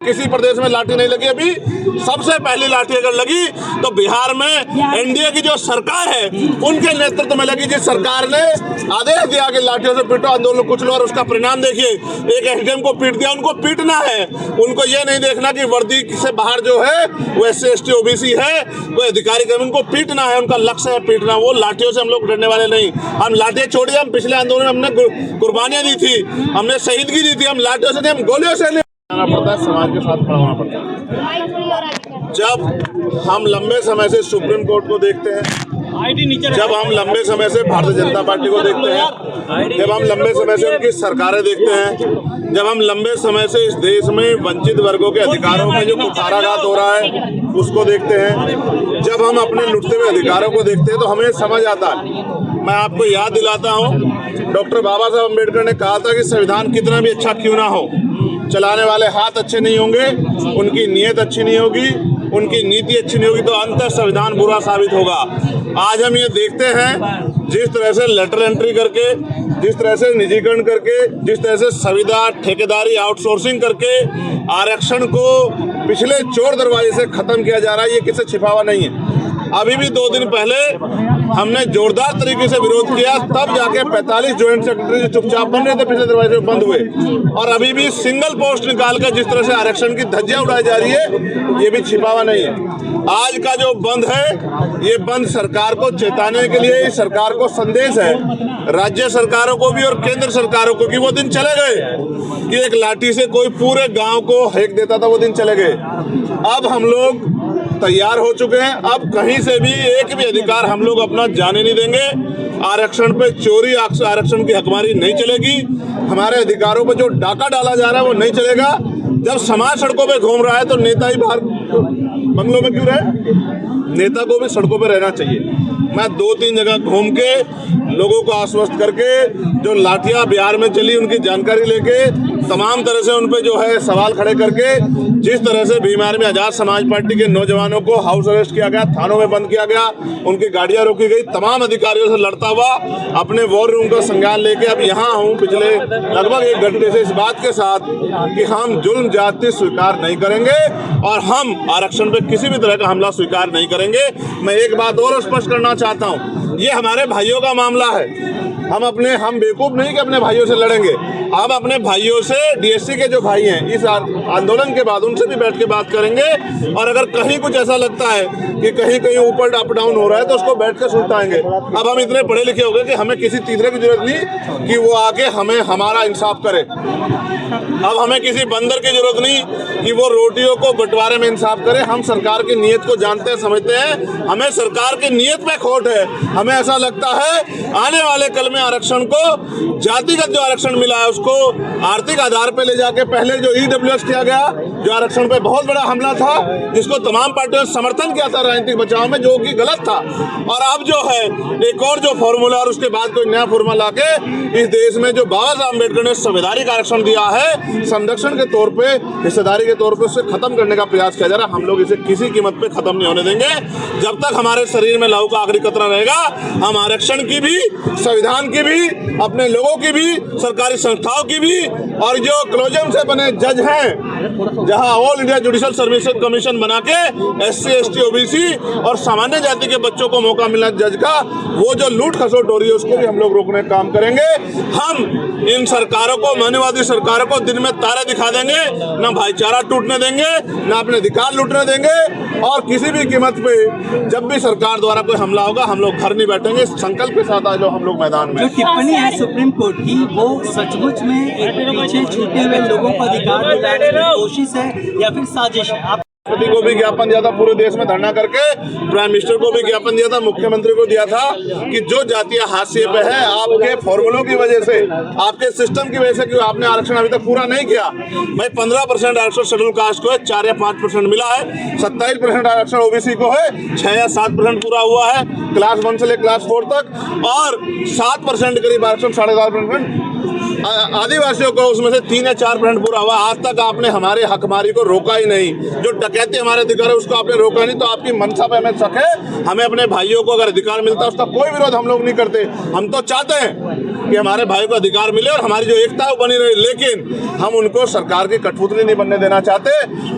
किसी प्रदेश में लाठी नहीं लगी। अभी सबसे पहली लाठी अगर लगी तो बिहार में एनडीए की जो सरकार है उनके नेतृत्व में लगी, जिस सरकार ने आदेश दिया कि लाठियों से पीटो, आंदोलन कुछ लो, और उसका परिणाम देखिए। एक एसडीएम को पीट दिया, उनको पीटना है, उनको ये नहीं देखना कि वर्दी से बाहर जो है वो SC ST OBC है, वो अधिकारी कर्मी, उनको पीटना है, उनका लक्ष्य है पीटना। वो लाठियों से हम लोग डरने वाले नहीं। हम लाठियां छोड़िए, हम पिछले आंदोलन में हमने कुर्बानियां दी थी, हमने शहीदगी दी थी, हम लाठियों से नहीं, हम गोलियों से नहीं पड़ता है, समाज के साथ खड़ा होना पड़ता है। जब हम लंबे समय से सुप्रीम कोर्ट को देखते हैं, जब हम लंबे समय से भारतीय जनता पार्टी को देखते हैं, जब हम लंबे समय से उनकी सरकारें देखते हैं, जब हम लंबे समय से इस देश में वंचित वर्गों के अधिकारों में जो कुठाराघात हो रहा है उसको देखते हैं, जब हम अपने लुटते हुए अधिकारों को देखते हैं, तो हमें समझ आता है। मैं आपको याद दिलाता हूँ, डॉक्टर बाबा साहब अम्बेडकर ने कहा था कि संविधान कितना भी अच्छा क्यों ना हो, चलाने वाले हाथ अच्छे नहीं होंगे, उनकी नीयत अच्छी नहीं होगी, उनकी नीति अच्छी नहीं होगी, तो अंततः संविधान बुरा साबित होगा। आज हम ये देखते हैं, जिस तरह से लेटर एंट्री करके, जिस तरह से निजीकरण करके, जिस तरह से संविदा ठेकेदारी आउटसोर्सिंग करके आरक्षण को पिछले चोर दरवाजे से खत्म किया जा रहा है, ये किसी छिपा हुआ नहीं है। अभी भी 2 दिन पहले हमने जोरदार तरीके से विरोध किया, तब जाके 45 ज्वाइंट सेक्रेटरी जो चुपचाप बन रहे थे पिछले दरवाजे में बंद हुए, और अभी भी सिंगल पोस्ट निकालकर जिस तरह से आरक्षण की धज्जियां उड़ाई जा रही है, ये भी छिपा हुआ नहीं है। आज का जो बंद है, ये बंद सरकार को चेताने के लिए, सरकार को संदेश है, राज्य सरकारों को भी और केंद्र सरकारों को, कि वो दिन चले गए कि एक लाठी से कोई पूरे गांव को हेक देता था, वो दिन चले गए। अब हम लोग तैयार हो चुके हैं। अब कहीं से भी एक भी अधिकार हम लोग अपना जाने नहीं देंगे। आरक्षण पे चोरी, आरक्षण की हकमारी नहीं चलेगी। हमारे अधिकारों पर जो डाका डाला जा रहा है वो नहीं चलेगा। जब समाज सड़कों पे घूम रहा है तो नेता ही बाहर बंगलों में क्यों रहे? नेता को भी सड़कों पे रहना चाहिए। मैं 2-3 जगह घूम के लोगों को आश्वस्त करके, जो लाठियां बिहार में चली उनकी जानकारी लेके, तमाम तरह से उन पे जो है सवाल खड़े करके, जिस तरह से बीमार में आजाद समाज पार्टी के नौजवानों को हाउस अरेस्ट किया गया, थानों में बंद किया गया, उनकी गाड़ियां रोकी गई, तमाम अधिकारियों से लड़ता हुआ अपने वॉर रूम का संज्ञान लेके अब यहाँ हूँ पिछले लगभग 1 घंटे से, इस बात के साथ कि हम जुल्म जाति स्वीकार नहीं करेंगे और हम आरक्षण पे किसी भी तरह का हमला स्वीकार नहीं करेंगे। मैं एक बात और स्पष्ट करना चाहता हूँ, ये हमारे भाइयों का मामला है। हम बेवकूफ नहीं कि अपने भाइयों से लड़ेंगे। हम अपने भाइयों से, DSC के जो भाई हैं, इस आंदोलन के बाद उनसे भी बैठ के बात करेंगे, और अगर कहीं कुछ ऐसा लगता है कि कहीं ऊपर अप डाउन हो रहा है तो उसको बैठ कर सुलझाएंगे। अब हम इतने पढ़े लिखे हो गए कि हमें किसी तीसरे की जरूरत नहीं कि वो आके हमें हमारा इंसाफ करे। अब हमें किसी बंदर की जरूरत नहीं कि वो रोटियों को बंटवारे में इंसाफ करे। हम सरकार की नीयत को जानते हैं, समझते हैं। हमें सरकार की नीयत में खोट है। हमें ऐसा लगता है आने वाले कल में आरक्षण को, जातिगत जो आरक्षण मिला है उसको आर्थिक आधार पर ले जाके, पहले जो EWS किया गया, जो आरक्षण पे बहुत बड़ा हमला था, जिसको तमाम पार्टियों ने समर्थन किया था राजनीतिक बचाव में, जो कि गलत था, और अब जो है एक और जो फॉर्मूला और उसके बाद कोई नया फॉर्मूला लाके इस देश में जो बाबा साहब अम्बेडकर ने संवैधानिक आरक्षण दिया है, संरक्षण के तौर पे, हिस्सेदारी के तौर पे, उसे खत्म करने का प्रयास किया जा रहा है। हम लोग इसे किसी कीमत पे खत्म नहीं होने देंगे। जब तक हमारे शरीर में लहू का आखिरी कतरा रहेगा, हम आरक्षण की भी, संविधान की भी, अपने लोगों की भी, सरकारी संस्थाओं की भी, और जो क्लोजम से बने जज हैं, जहां all India judicial services commission बना के SC ST OBC और सामान्य जाति के बच्चों को मौका मिला जज का, वो जो लूट खसोट हो रही है उसको भी हम लोग रोकने का काम करेंगे। हम इन सरकारों को, मानववादी सरकारों को दिन में तारे दिखा देंगे, ना भाईचारा टूटने देंगे, ना अपने अधिकार लूटने देंगे, और किसी भी कीमत पे जब भी सरकार द्वारा कोई हमला होगा हम लोग घर नहीं बैठेंगे। संकल्प के साथ आज हम लोग मैदान में। जो टिप्पणी है सुप्रीम कोर्ट की, वो सचमुच में एक पीछे छूटे हुए लोगों को अधिकार दिलाने की कोशिश है या फिर साजिश है? राष्ट्रपति को भी ज्ञापन दिया था, पूरे देश में धरना करके, प्राइम मिनिस्टर को भी ज्ञापन दिया था, मुख्यमंत्री को दिया था कि जो जातियां हाशिए पे है, आपके फॉर्मूलों की वजह से, आपके सिस्टम की वजह से, कि आपने आरक्षण अभी तक पूरा नहीं किया। भाई 15% आरक्षण शेड्यूल कास्ट को है, 4 या 5% मिला है, 27% आरक्षण OBC को है, 6 या 7% पूरा हुआ है क्लास 1 से ले क्लास 4 तक, और 7% करीब आरक्षण, 7.5% आदिवासियों को, उसमें से 3 या 4% पूरा हुआ। आज तक आपने हमारे हकमारी को रोका ही नहीं। जो डकैती हमारे अधिकार है, उसको आपने रोका नहीं, तो आपकी मनसा पे हमें शक है। हमें अपने भाइयों को अगर अधिकार मिलता है उसका कोई विरोध हम लोग नहीं करते। हम तो चाहते हैं कि हमारे भाई को अधिकार मिले और हमारी जो एकता है वो बनी रहे, लेकिन हम उनको सरकार की कठपुतली नहीं बनने देना चाहते।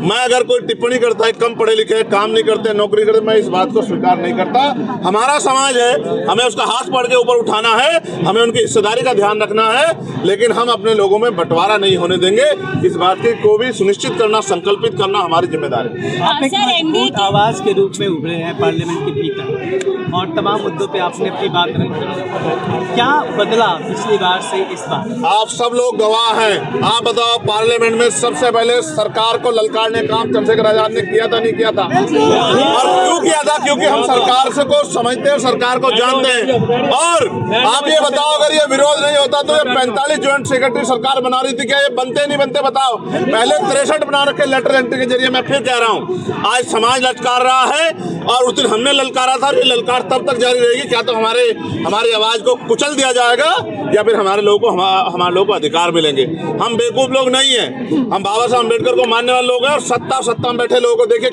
मैं अगर कोई टिप्पणी करता है कम पढ़े लिखे, काम नहीं करते, नौकरी करते, मैं इस बात को स्वीकार नहीं करता। हमारा समाज है, हमें उसका हाथ पकड़ के ऊपर उठाना है, हमें उनकी हिस्सेदारी का ध्यान रखना है, लेकिन हम अपने लोगों में बंटवारा नहीं होने देंगे। इस बात को भी सुनिश्चित करना, संकल्पित करना हमारी जिम्मेदारी है। आप एक मजबूत आवाज के रूप में उभरे हैं पार्लियामेंट के भीतर और तमाम मुद्दों पे आपने अपनी बात रखी। क्या बदला पिछली बार से इस बार? आप सब लोग गवाह हैं। आप बताओ, पार्लियामेंट में सबसे पहले सरकार को ललकारने काम चंद्रशेखर आजाद ने किया था, नहीं किया था? और क्यों किया था? क्योंकि हम सरकार से को समझते हैं, सरकार को जानते हैं। और आप ये बताओ, अगर ये विरोध नहीं होता तो ये 45 ज्वाइंट सेक्रेटरी सरकार बना रही थी, क्या ये बनते नहीं बनते? बताओ। पहले 63 बना रखे लेटर एंट्री के जरिए। मैं फिर कह रहा हूँ, आज समाज ललकार रहा है और उस दिन हमने ललकारा था। ये ललकार तब तक जारी रहेगी, क्या तो हमारी आवाज को कुचल दिया जाएगा या फिर हमारे लोगों को अधिकार मिलेंगे। हम बेवकूफ लोग नहीं हैं, हम बाबा साहब अम्बेडकर को मानने वाले लोग हैं और सत्ता में बैठे लोगों को देखिए